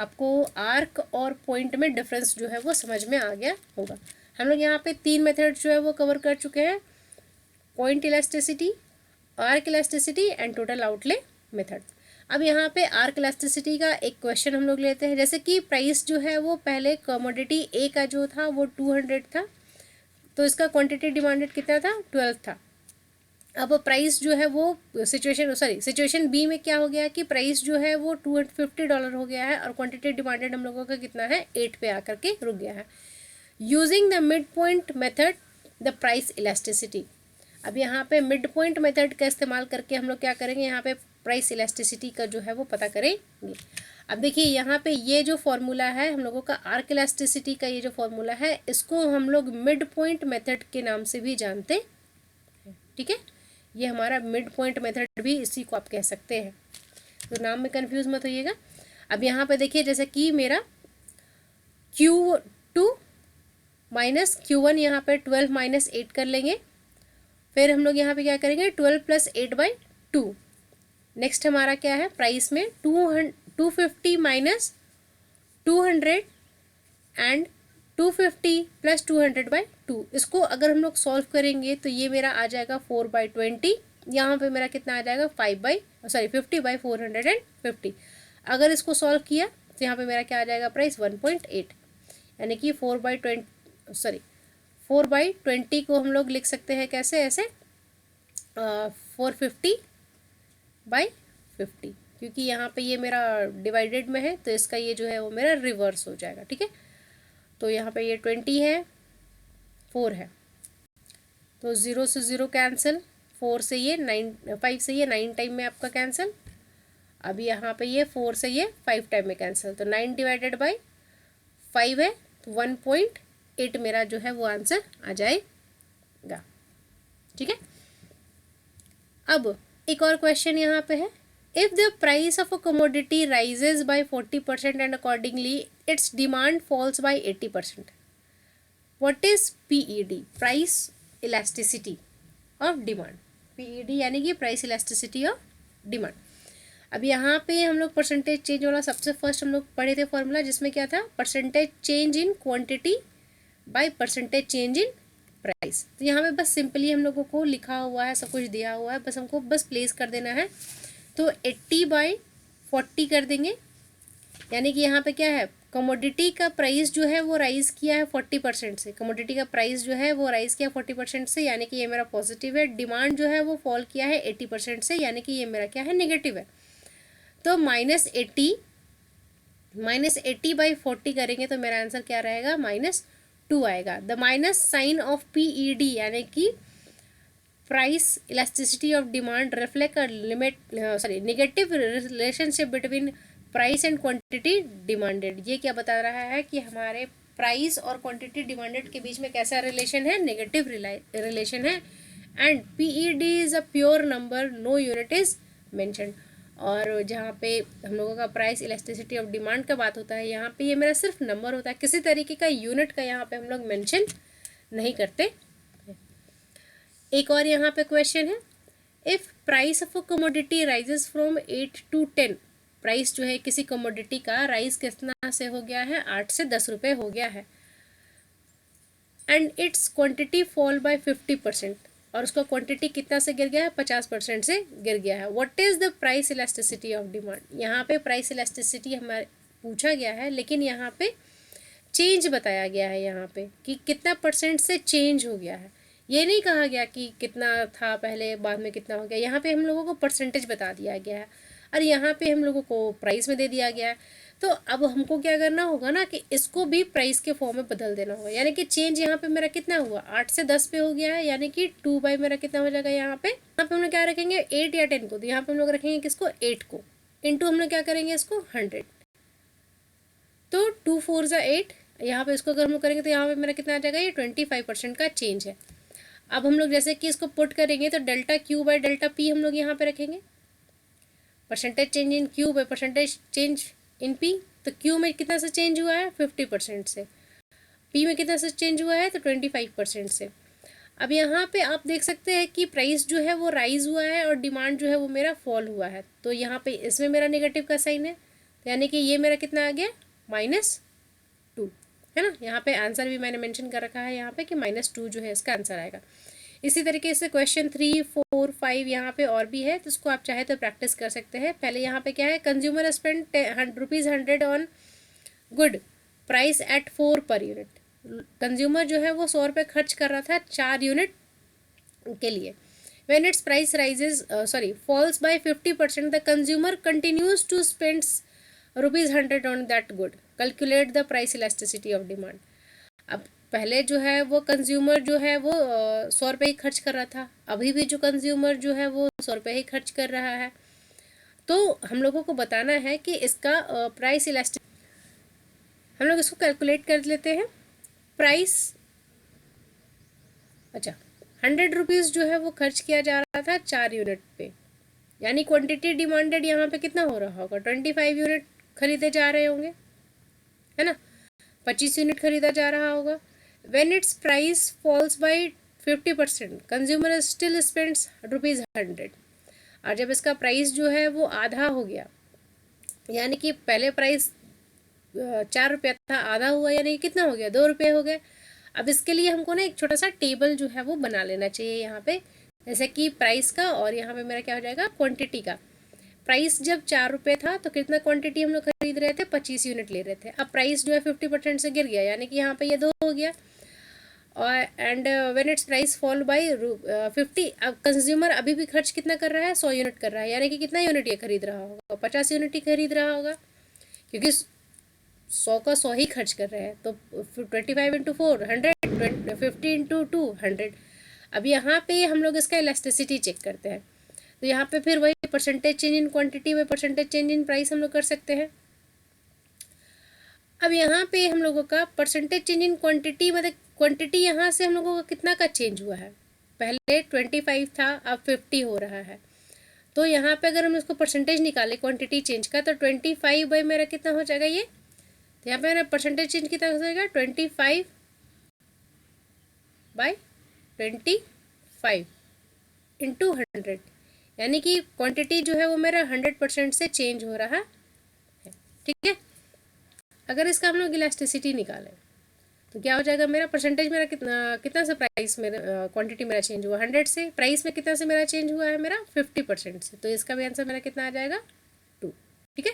आपको आर्क और पॉइंट में डिफरेंस जो है वो समझ में आ गया होगा। हम लोग यहाँ पे 3 मेथड जो है वो कवर कर चुके हैं, point elasticity, arc elasticity and total outlay method. अब यहाँ पे आर्क इलास्टिसिटी का एक क्वेश्चन हम लोग लेते हैं। जैसे कि प्राइस जो है वो पहले कमोडिटी ए का जो था वो 200 था, तो इसका क्वांटिटी डिमांडेड कितना था, 12 था। अब प्राइस जो है वो सिचुएशन बी में क्या हो गया कि प्राइस जो है वो $250 हो गया है और क्वांटिटी डिमांडेड हम लोगों का कितना है, 8 पे आकर के रुक गया है। Using the mid point method the price elasticity. अब यहाँ पे मिड पॉइंट मेथड का इस्तेमाल करके हम लोग क्या करेंगे, यहाँ पे प्राइस इलास्टिसिटी का जो है वो पता करेंगे। अब देखिए यहाँ पे ये जो फॉर्मूला है हम लोगों का आर्क इलास्टिसिटी का, ये जो फॉर्मूला है इसको हम लोग मिड पॉइंट मेथड के नाम से भी जानते हैं। ठीक है, ये हमारा मिड पॉइंट मेथड भी इसी को आप कह सकते हैं, तो नाम में कंफ्यूज मत होइएगा। अब यहाँ पे देखिए जैसे कि मेरा Q2 माइनस Q1, यहाँ पे 12 माइनस 8 कर लेंगे। फिर हम लोग यहाँ पे क्या करेंगे, 12 प्लस 8 बाई 2। नेक्स्ट हमारा क्या है, प्राइस में 250 माइनस 200 एंड 250 प्लस 200 बाई 2। इसको अगर हम लोग सॉल्व करेंगे तो ये मेरा आ जाएगा 4/20। यहाँ पे मेरा कितना आ जाएगा 50/450। अगर इसको सॉल्व किया तो यहाँ पे मेरा क्या आ जाएगा, प्राइस 1.8। यानी कि 4/20 को हम लोग लिख सकते हैं कैसे, ऐसे 450/50, क्योंकि यहाँ पे ये मेरा डिवाइडेड में है तो इसका ये जो है वो मेरा रिवर्स हो जाएगा। ठीक है, तो यहाँ पे ये 20 है, 4 है, तो 0 से 0 कैंसिल, 4 से ये 9, 5 से ये 9 टाइम में आपका कैंसिल। अब यहाँ पे ये 4 से ये 5 टाइम में कैंसिल, तो 9 डिवाइडेड बाई 5 है, तो 1.8 मेरा जो है वो आंसर आ जाएगा। ठीक है, अब एक और क्वेश्चन यहाँ पे है, if the price of a commodity rises by 40% and accordingly its demand falls by 80%, what is PED, price elasticity of demand. PED यानी कि प्राइस इलास्टिसिटी ऑफ डिमांड। अब यहाँ पे हम लोग परसेंटेज चेंज वाला सबसे फर्स्ट हम लोग पढ़े थे फॉर्मूला, जिसमें क्या था, percentage change in quantity by percentage change in price. तो यहाँ पे बस सिंपली हम लोगों को लिखा हुआ है, सब कुछ दिया हुआ है, बस हमको बस प्लेस कर देना है। तो 80/40 कर देंगे, यानी कि यहाँ पे क्या है, कमोडिटी का प्राइस जो है वो राइज किया है 40% से, कमोडिटी का प्राइस जो है वो राइज किया 40% से, यानी कि ये मेरा पॉजिटिव है। डिमांड जो है वो फॉल किया है 80% से, यानी कि ये मेरा क्या है, नेगेटिव है। तो -80/40 करेंगे तो मेरा आंसर क्या रहेगा, -2 आएगा। The minus sign of PED यानी कि price elasticity of demand reflect negative relationship between price and quantity demanded. ये क्या बता रहा है कि हमारे प्राइस और क्वांटिटी डिमांडेड के बीच में कैसा रिलेशन है, नेगेटिव रिलेशन है। And PED is a pure number, no unit is mentioned. और जहाँ पे हम लोगों का प्राइस इलास्टिसिटी ऑफ डिमांड का बात होता है, यहाँ पे ये मेरा सिर्फ नंबर होता है, किसी तरीके का यूनिट का यहाँ पे हम लोग मेंशन नहीं करते। एक और यहाँ पे क्वेश्चन है, if price of a commodity rises from 8 to 10, price जो है किसी कमोडिटी का राइज कितना से हो गया है, 8 से 10 रुपये हो गया है, and it's quantity fall bye 50%, और उसका क्वांटिटी कितना से गिर गया है, 50% से गिर गया है। What is the price elasticity of demand. यहाँ पे प्राइस इलास्टिसिटी हमारे पूछा गया है, लेकिन यहाँ पे चेंज बताया गया है, यहाँ पे कि कितना % से चेंज हो गया है। ये नहीं कहा गया कि कितना था पहले बाद में कितना हो गया, यहाँ पे हम लोगों को परसेंटेज बता दिया गया है और यहाँ पे हम लोगों को प्राइस में दे दिया गया है। तो अब हमको क्या करना होगा ना कि इसको भी प्राइस के फॉर्म में बदल देना होगा, यानी कि चेंज यहाँ पे मेरा कितना हुआ, 8 से 10 पे हो गया है, यानी कि 2 मेरा कितना हो जाएगा यहाँ पे हम लोग क्या रखेंगे 8 या 10 को, तो यहाँ पे हम लोग रखेंगे किसको 8 को, इंटू हम लोग क्या करेंगे इसको 100, तो 2 4 ज़ा 8, यहाँ पे इसको अगर हम लोग करेंगे तो यहाँ पे मेरा कितना आ जाएगा, ये 25% का चेंज है। अब हम लोग जैसे कि इसको पुट करेंगे तो delta Q by delta P हम लोग यहाँ पे रखेंगे, percentage change in Q by percentage change in P, तो क्यू में कितना से चेंज हुआ है 50% से, पी में कितना से चेंज हुआ है तो 25% से। अब यहाँ पे आप देख सकते हैं कि प्राइस जो है वो राइज हुआ है और डिमांड जो है वो मेरा फॉल हुआ है, तो यहाँ पे इसमें मेरा नेगेटिव का साइन है, तो यानी कि ये मेरा कितना आ गया -2, है ना। यहाँ पे आंसर भी मैंने मेंशन कर रखा है यहाँ पे कि -2 जो है इसका आंसर आएगा। इसी तरीके से क्वेश्चन 3 4 5 यहाँ पे और भी है, तो उसको आप चाहे तो प्रैक्टिस कर सकते हैं। पहले यहाँ पे क्या है, consumer spend ₹100 on good price at 4 per unit, consumer जो है वो 100 रुपये खर्च कर रहा था 4 यूनिट के लिए। When its price rises falls by 50%, the consumer continues to spend ₹100 on that good. Calculate the price elasticity of demand. अब पहले जो है वो कंज्यूमर जो है वो 100 रुपये ही खर्च कर रहा था, अभी भी जो कंज्यूमर जो है वो 100 रुपये ही खर्च कर रहा है, तो हम लोगों को बताना है कि इसका प्राइस इलास्टिक, हम लोग इसको कैलकुलेट कर लेते हैं। प्राइस, अच्छा 100 रुपीज़ जो है वो खर्च किया जा रहा था 4 यूनिट पे, यानी क्वांटिटी डिमांडेड यहाँ पे कितना हो रहा होगा 25 यूनिट खरीदे जा रहे होंगे, है ना, 25 यूनिट खरीदा जा रहा होगा। When its price falls by 50%, consumer still spends ₹100, और जब इसका प्राइस जो है वो आधा हो गया, यानी कि पहले प्राइस 4 रुपया था, आधा हुआ यानी कि कितना हो गया 2 रुपये हो गए। अब इसके लिए हमको ना एक छोटा सा टेबल जो है वो बना लेना चाहिए यहाँ पे, जैसे कि प्राइस का और यहाँ पे मेरा क्या हो जाएगा क्वांटिटी का। प्राइस जब 4 रुपये था तो कितना क्वांटिटी हम लोग खरीद रहे थे 25 यूनिट ले रहे थे, अब प्राइस जो है 50% से गिर गया, यानी कि यहाँ पे ये 2 हो गया, और and when its price fall bye 50, अब कंज्यूमर अभी भी खर्च कितना कर रहा है 100 यूनिट कर रहा है, यानी कि कितना यूनिट ये खरीद रहा होगा 50 यूनिट ही खरीद रहा होगा, क्योंकि 100 का 100 ही खर्च कर रहे हैं, तो 25 इंटू 4 100, 50 इंटू 2 100। अब यहाँ पे हम लोग इसका इलास्टिसिटी चेक करते हैं, तो यहाँ पे फिर वही परसेंटेज चेंज इन क्वांटिटी व परसेंटेज चेंज इन प्राइस हम लोग कर सकते हैं। अब यहाँ पे हम लोगों का परसेंटेज चेंज इन क्वांटिटी, मतलब क्वांटिटी यहाँ से हम लोगों का कितना का चेंज हुआ है, पहले 25 था अब 50 हो रहा है, तो यहाँ पे अगर हम इसको परसेंटेज निकाले क्वांटिटी चेंज का तो 25 बाई मेरा कितना हो जाएगा ये, तो यहाँ पे मेरा परसेंटेज चेंज कितना हो जाएगा 25 बाई 25 इंटू 100, यानी कि क्वांटिटी जो है वो मेरा 100% से चेंज हो रहा है, ठीक है। अगर इसका हम लोग इलास्टिसिटी निकालें तो क्या हो जाएगा, मेरा परसेंटेज मेरा कितना से प्राइस मेरा क्वांटिटी मेरा चेंज हुआ 100 से, प्राइस में कितना से मेरा चेंज हुआ है मेरा 50% से, तो इसका भी आंसर मेरा कितना आ जाएगा 2, ठीक है।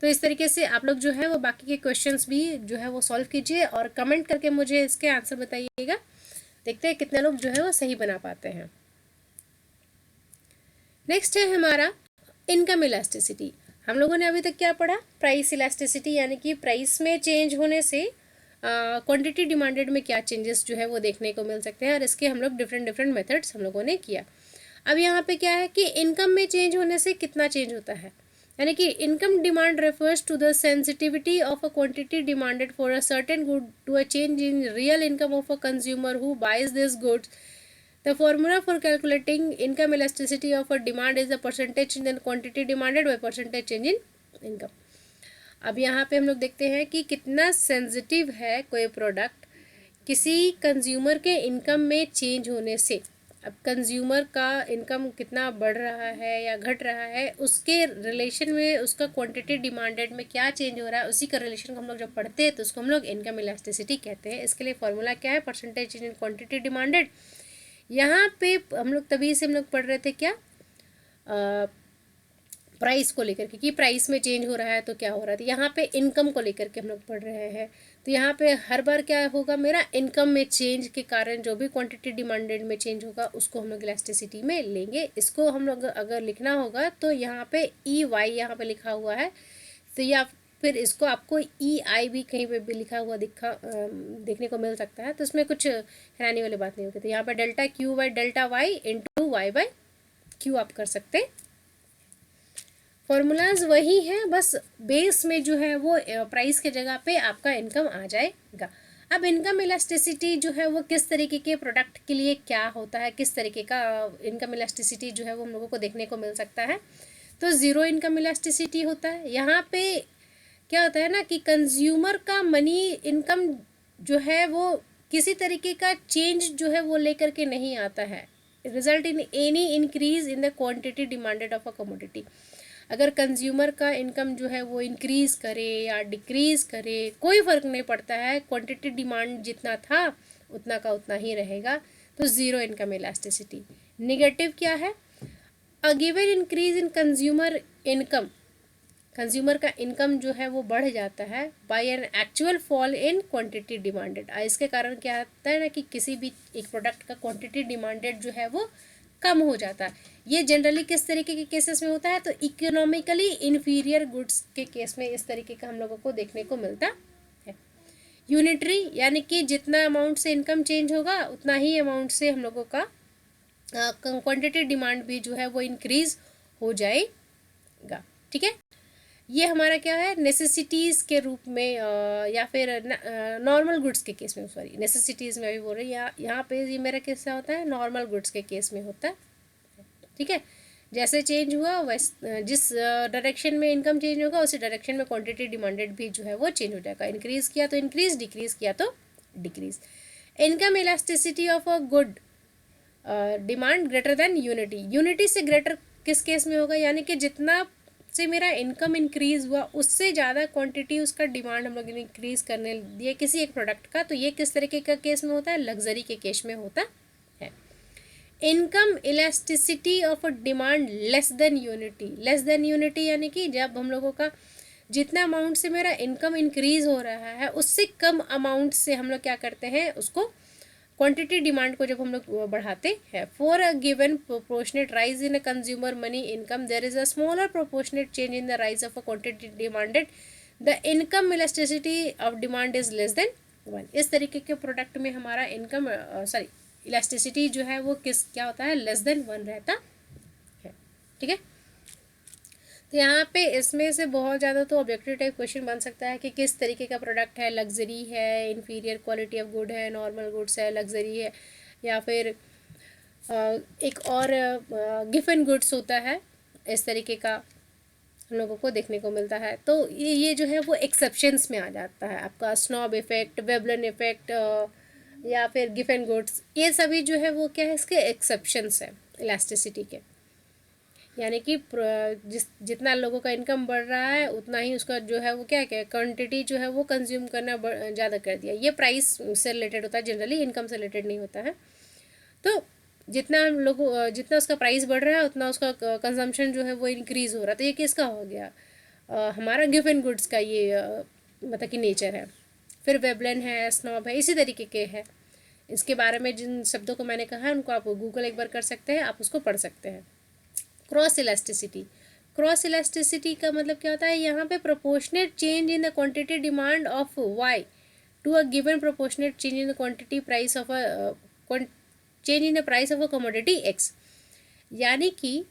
तो इस तरीके से आप लोग जो है वो बाकी के क्वेश्चंस भी जो है वो सॉल्व कीजिए और कमेंट करके मुझे इसके आंसर बताइएगा, देखते हैं कितने लोग जो है वो सही बना पाते हैं। नेक्स्ट है हमारा इनकम इलास्टिसिटी। हम लोगों ने अभी तक क्या पढ़ा, प्राइस इलास्टिसिटी, यानी कि प्राइस में चेंज होने से क्वांटिटी डिमांडेड में क्या चेंजेस जो है वो देखने को मिल सकते हैं, और इसके हम लोग डिफरेंट मेथड्स हम लोगों ने किया। अब यहाँ पे क्या है कि इनकम में चेंज होने से कितना चेंज होता है, यानी कि income demand refers to the sensitivity of a quantity demanded for a certain good to a change in real income of a consumer who buys this goods. The formula for calculating income elasticity of a demand is the percentage change in quantity demanded by percentage change in income. अब यहाँ पे हम लोग देखते हैं कि कितना sensitive है कोई प्रोडक्ट किसी कंज्यूमर के इनकम में चेंज होने से। अब कंज्यूमर का इनकम कितना बढ़ रहा है या घट रहा है, उसके रिलेशन में उसका क्वांटिटी डिमांडेड में क्या चेंज हो रहा है, उसी का रिलेशन को हम लोग जब पढ़ते हैं तो उसको हम लोग इनकम इलास्टिसिटी कहते हैं। इसके लिए फॉर्मूला क्या है, percentage change in quantity demanded. यहाँ पे हम लोग तभी से हम लोग पढ़ रहे थे क्या, प्राइस को लेकर के कि प्राइस में चेंज हो रहा है तो क्या हो रहा है, यहाँ पे इनकम को लेकर के हम लोग पढ़ रहे हैं। तो यहाँ पे हर बार क्या होगा, मेरा इनकम में चेंज के कारण जो भी क्वांटिटी डिमांडेड में चेंज होगा उसको हम लोग इलास्टिसिटी में लेंगे। इसको हम लोग अगर लिखना होगा तो यहाँ पे EY यहाँ पे लिखा हुआ है, तो ये आप फिर इसको आपको EI भी कहीं पे भी लिखा हुआ देखने को मिल सकता है, तो इसमें कुछ हैरानी वाली बात नहीं होगी। तो यहाँ पर delta Q by delta Y into Y by Q आप कर सकते। फॉर्मूलाज वही हैं, बस बेस में जो है वो प्राइस के जगह पे आपका इनकम आ जाएगा। अब इनकम इलास्टिसिटी जो है वो किस तरीके के प्रोडक्ट के लिए क्या होता है, किस तरीके का इनकम इलास्टिसिटी जो है वो हम लोगों को देखने को मिल सकता है। तो ज़ीरो इनकम इलास्टिसिटी होता है। यहाँ पे क्या होता है ना कि कंज्यूमर का मनी इनकम जो है वो किसी तरीके का चेंज जो है वो लेकर के नहीं आता है, result in any increase in the quantity demanded of a commodity. अगर कंज्यूमर का इनकम जो है वो इंक्रीज करे या डिक्रीज करे कोई फ़र्क नहीं पड़ता है, क्वांटिटी डिमांड जितना था उतना का उतना ही रहेगा। तो ज़ीरो इनकम इलास्टिसिटी। निगेटिव क्या है? A given increase in consumer income, consumer का इनकम जो है वो बढ़ जाता है by an actual fall in quantity demanded. इसके कारण क्या होता है ना कि किसी भी एक प्रोडक्ट का क्वांटिटी डिमांडेड जो है वो कम हो जाता है। ये जनरली किस तरीके के केसेस में होता है? तो इकोनॉमिकली इन्फीरियर गुड्स के केस में इस तरीके का हम लोगों को देखने को मिलता है। यूनिटरी यानी कि जितना अमाउंट से इनकम चेंज होगा उतना ही अमाउंट से हम लोगों का क्वांटिटी डिमांड भी जो है वो इंक्रीज हो जाएगा। ठीक है, ये हमारा क्या है, नेसेसिटीज़ के रूप में या फिर नॉर्मल गुड्स के केस में, सॉरी नेसेसिटीज़ में भी बोल रही है, यहाँ पे ये मेरा केस क्या होता है, नॉर्मल गुड्स के केस में होता है। ठीक है, जैसे चेंज हुआ वैस जिस डायरेक्शन में इनकम चेंज होगा उसी डायरेक्शन में क्वांटिटी डिमांडेड भी जो है वो चेंज हो जाएगा। इंक्रीज़ किया तो इंक्रीज, डिक्रीज़ किया तो decrease. Income elasticity of a good demand greater than unity. Unity से ग्रेटर किस केस में होगा? यानी कि जितना से मेरा इनकम इंक्रीज हुआ उससे ज़्यादा क्वांटिटी उसका डिमांड हम लोग इंक्रीज करने दिए किसी एक प्रोडक्ट का, तो ये किस तरीके का केस में होता है? लग्जरी के केस में होता है। Income elasticity of a demand less than unity. Less than unity यानी कि जब हम लोगों का जितना अमाउंट से मेरा इनकम इंक्रीज हो रहा है उससे कम अमाउंट से हम लोग क्या करते हैं, उसको क्वांटिटी डिमांड को जब हम लोग बढ़ाते हैं। For a given proportionate rise in a consumer money income there is a smaller proportionate change in the rise of a quantity demanded, the income elasticity of demand is less than 1। इस तरीके के product में हमारा income sorry elasticity जो है वो क्या होता है, लेस देन 1 रहता है। ठीक है, तो यहाँ पे इसमें से बहुत ज़्यादा तो ऑब्जेक्टिव टाइप क्वेश्चन बन सकता है कि किस तरीके का प्रोडक्ट है, लग्जरी है, इन्फीरियर क्वालिटी ऑफ गुड है, नॉर्मल गुड्स है, लग्जरी है, या फिर एक और गिफन गुड्स होता है। इस तरीके का हम लोगों को देखने को मिलता है। तो ये जो है वो एक्सेप्शंस में आ जाता है। आपका स्नॉब इफेक्ट, वेबलन इफेक्ट या फिर गिफन गुड्स, ये सभी जो है वो क्या है, इसके एक्सेप्शंस है इलास्टिसिटी के। यानी कि जितना लोगों का इनकम बढ़ रहा है उतना ही उसका जो है वो क्या क्वांटिटी जो है वो कंज्यूम करना ज़्यादा कर दिया। ये प्राइस से रिलेटेड होता है, जनरली इनकम से रिलेटेड नहीं होता है। तो जितना हम लोग जितना उसका प्राइस बढ़ रहा है उतना उसका कंजम्पशन जो है वो इंक्रीज़ हो रहा है। तो ये किसका हो गया, हमारा गिवन गुड्स का ये मतलब कि नेचर है। फिर वेबलन है, स्नॉब है, इसी तरीके के है। इसके बारे में जिन शब्दों को मैंने कहा है उनको आप गूगल एक बार कर सकते हैं, आप उसको पढ़ सकते हैं। क्रॉस इलास्टिसिटी, क्रॉस इलास्टिसिटी का मतलब क्या होता है, यहाँ पे proportionate change in the quantity demand of Y to a given proportionate change in the quantity price of a change in the price of a commodity X. यानी कि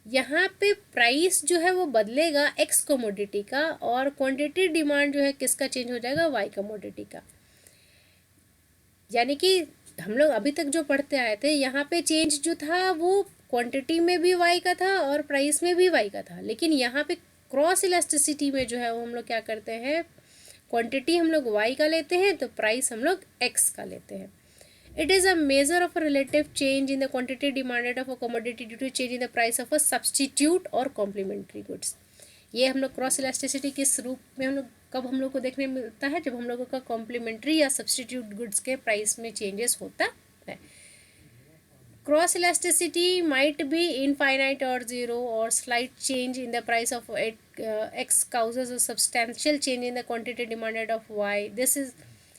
यहाँ पे प्राइस जो है वो बदलेगा एक्स कमोडिटी का और क्वांटिटी डिमांड जो है किसका चेंज हो जाएगा, वाई कमोडिटी का। यानी कि हम लोग अभी तक जो पढ़ते आए थे यहाँ पे चेंज जो था वो क्वांटिटी में भी वाई का था और प्राइस में भी वाई का था, लेकिन यहाँ पे क्रॉस इलास्टिसिटी में जो है वो हम लोग क्या करते हैं, क्वांटिटी हम लोग वाई का लेते हैं तो प्राइस हम लोग एक्स का लेते हैं। It is a measure of a relative change in the quantity demanded of a commodity due to change in the price of a substitute और कॉम्प्लीमेंट्री गुड्स। ये हम लोग क्रॉस इलास्टिसिटी किस रूप में हम लोग कब हम लोग को देखने मिलता है, जब हम लोगों का कॉम्प्लीमेंट्री या सब्सटीट्यूट गुड्स के प्राइस में चेंजेस होता है। Cross elasticity might be infinite और जीरो और slight change in the price of x causes a substantial change in the quantity demanded of y.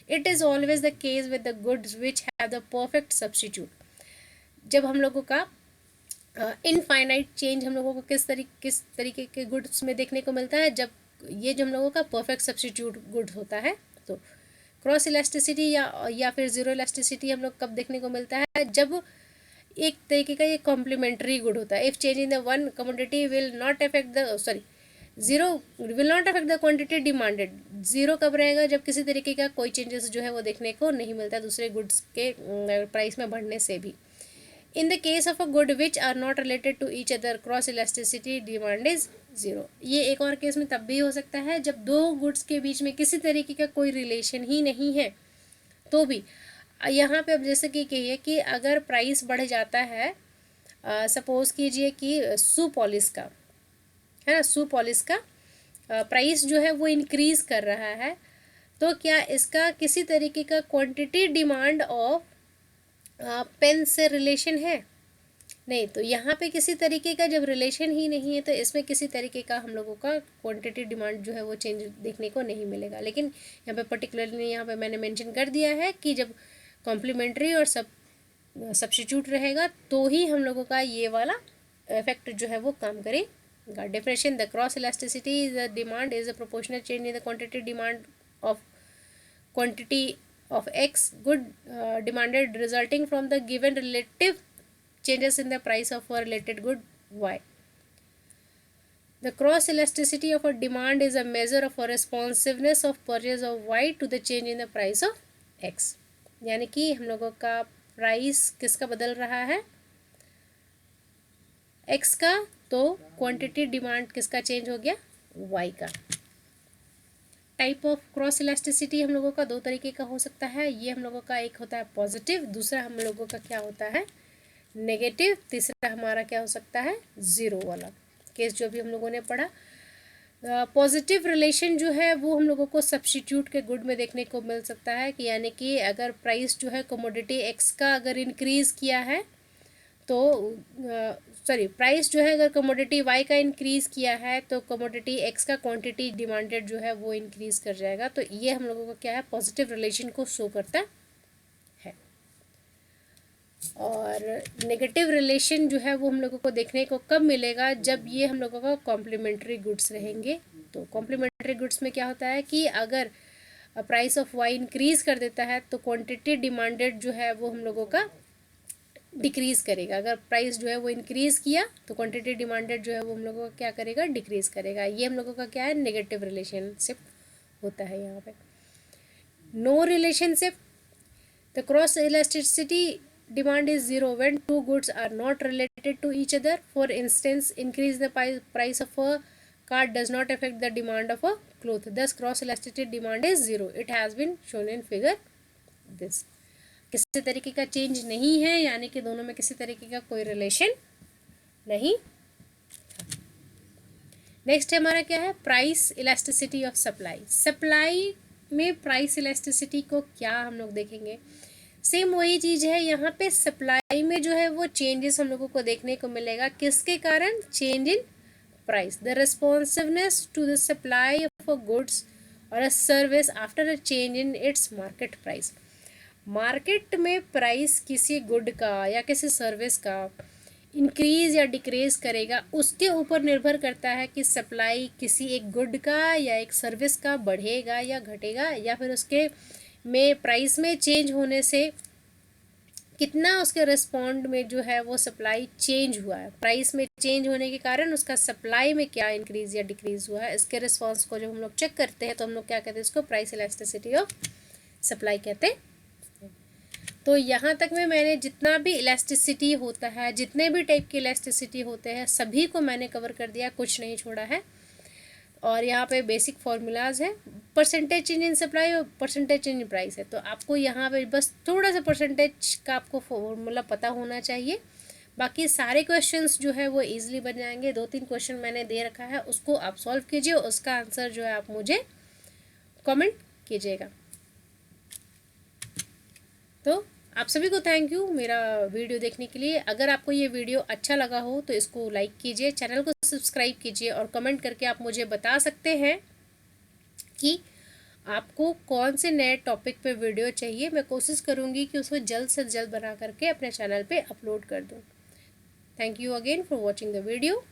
It is always the case with the goods which have the perfect substitute. जब हम लोगों का infinite change हम लोगों को किस तरीके के गुड्स में देखने को मिलता है, जब ये जो हम लोगों का परफेक्ट सब्स्टिट्यूट गुड होता है। तो क्रॉस इलास्टिसिटी या फिर ज़ीरो इलास्टिसिटी हम लोग कब देखने को मिलता है, जब एक तरीके का ये कॉम्प्लीमेंट्री गुड होता है। If change in the one commodity will not affect the zero will not affect the quantity demanded. Zero कब रहेगा, जब किसी तरीके का कोई चेंजेस जो है वो देखने को नहीं मिलता दूसरे गुड्स के प्राइस में बढ़ने से भी। In the case of a good which are not related to each other cross elasticity demand is zero. ये एक और केस में तब भी हो सकता है जब दो गुड्स के बीच में किसी तरीके का कोई रिलेशन ही नहीं है तो भी। यहाँ पे अब जैसे कि कहिए कि अगर प्राइस बढ़ जाता है, सपोज़ कीजिए कि शू पॉलिश का है ना, शू पॉलिश का प्राइस जो है वो इंक्रीज़ कर रहा है, तो क्या इसका किसी तरीके का क्वांटिटी डिमांड ऑफ पेन से रिलेशन है? नहीं। तो यहाँ पे किसी तरीके का जब रिलेशन ही नहीं है तो इसमें किसी तरीके का हम लोगों का क्वांटिटी डिमांड जो है वो चेंज देखने को नहीं मिलेगा। लेकिन यहाँ पे पर्टिकुलरली यहाँ पे मैंने मेंशन कर दिया है कि जब कॉम्प्लीमेंट्री और सब्स्टिट्यूट रहेगा तो ही हम लोगों का ये वाला इफेक्ट जो है वो काम करेगा। Definition: the cross elasticity is the demand is a proportional change in the quantity demand of quantity of X good demanded resulting from the given relative changes in the price of a related good Y. The cross elasticity of a demand is a measure of a responsiveness of purchase of Y to the change in the price of X. यानी कि हम लोगों का price किसका बदल रहा है, X का, तो क्वांटिटी डिमांड किसका चेंज हो गया, Y का। टाइप ऑफ क्रॉस इलास्टिसिटी हम लोगों का दो तरीके का हो सकता है। ये हम लोगों का एक होता है पॉजिटिव, दूसरा हम लोगों का क्या होता है, नेगेटिव, तीसरा हमारा क्या हो सकता है, ज़ीरो वाला केस जो भी हम लोगों ने पढ़ा। पॉजिटिव रिलेशन जो है वो हम लोगों को सब्स्टिट्यूट के गुड में देखने को मिल सकता है कि यानी कि अगर प्राइस जो है कमोडिटी एक्स का अगर इंक्रीज़ किया है तो प्राइस जो है अगर कमोडिटी वाई का इंक्रीज़ किया है तो कमोडिटी एक्स का क्वांटिटी डिमांडेड जो है वो इंक्रीज़ कर जाएगा। तो ये हम लोगों का क्या है, पॉजिटिव रिलेशन को शो करता है। और नेगेटिव रिलेशन जो है वो हम लोगों को देखने को कब मिलेगा, जब ये हम लोगों का कॉम्प्लीमेंट्री गुड्स रहेंगे। तो कॉम्प्लीमेंट्री गुड्स में क्या होता है कि अगर प्राइस ऑफ वाई इंक्रीज़ कर देता है तो क्वांटिटी डिमांडेड जो है वो हम लोगों का डिक्रीज़ करेगा। अगर प्राइस जो है वो इंक्रीज़ किया तो क्वांटिटी डिमांडेड जो है वो हम लोगों का क्या करेगा, डिक्रीज़ करेगा। ये हम लोगों का क्या है, नेगेटिव रिलेशनशिप होता है यहाँ पे। No relationship: the cross elasticity demand is zero when two goods are not related to each other. For instance, increase the price of a car does not affect the demand of a cloth, thus cross elasticity demand is zero. It has been shown in figure this. किसी तरीके का change नहीं है, यानी कि दोनों में किसी तरीके का कोई रिलेशन नहीं। नेक्स्ट हमारा क्या है, price elasticity of supply. Supply में प्राइस इलास्टिसिटी को क्या हम लोग देखेंगे, सेम वही चीज़ है। यहाँ पे सप्लाई में जो है वो चेंजेस हम लोगों को देखने को मिलेगा, किसके कारण, change in price. The responsiveness to the supply of a goods और a service after a change in its market price. Market में प्राइस किसी गुड का या किसी सर्विस का इंक्रीज़ या डिक्रीज़ करेगा, उसके ऊपर निर्भर करता है कि सप्लाई किसी एक गुड का या एक सर्विस का बढ़ेगा या घटेगा, या फिर उसके में प्राइस में चेंज होने से कितना उसके रिस्पॉन्ड में जो है वो सप्लाई चेंज हुआ है। प्राइस में चेंज होने के कारण उसका सप्लाई में क्या इंक्रीज़ या डिक्रीज़ हुआ है, इसके रिस्पॉन्स को जब हम लोग चेक करते हैं तो हम लोग क्या कहते हैं, इसको प्राइस इलास्टिसिटी ऑफ सप्लाई कहते हैं। तो यहाँ तक में मैंने जितना भी इलास्टिसिटी होता है, जितने भी टाइप के इलास्टिसिटी होते हैं, सभी को मैंने कवर कर दिया, कुछ नहीं छोड़ा है। और यहाँ पे बेसिक फार्मूलाज है, परसेंटेज चेंज इन सप्लाई और परसेंटेज चेंज इन प्राइस है। तो आपको यहाँ पे बस थोड़ा सा परसेंटेज का आपको फॉर्मूला पता होना चाहिए, बाकी सारे क्वेश्चंस जो है वो इजीली बन जाएंगे। 2-3 क्वेश्चन मैंने दे रखा है, उसको आप सॉल्व कीजिए, उसका आंसर जो है आप मुझे कमेंट कीजिएगा। तो आप सभी को थैंक यू मेरा वीडियो देखने के लिए। अगर आपको ये वीडियो अच्छा लगा हो तो इसको लाइक कीजिए, चैनल को सब्सक्राइब कीजिए और कमेंट करके आप मुझे बता सकते हैं कि आपको कौन से नए टॉपिक पे वीडियो चाहिए। मैं कोशिश करूँगी कि उसको जल्द से जल्द बना करके अपने चैनल पे अपलोड कर दूँ। Thank you again for watching the video.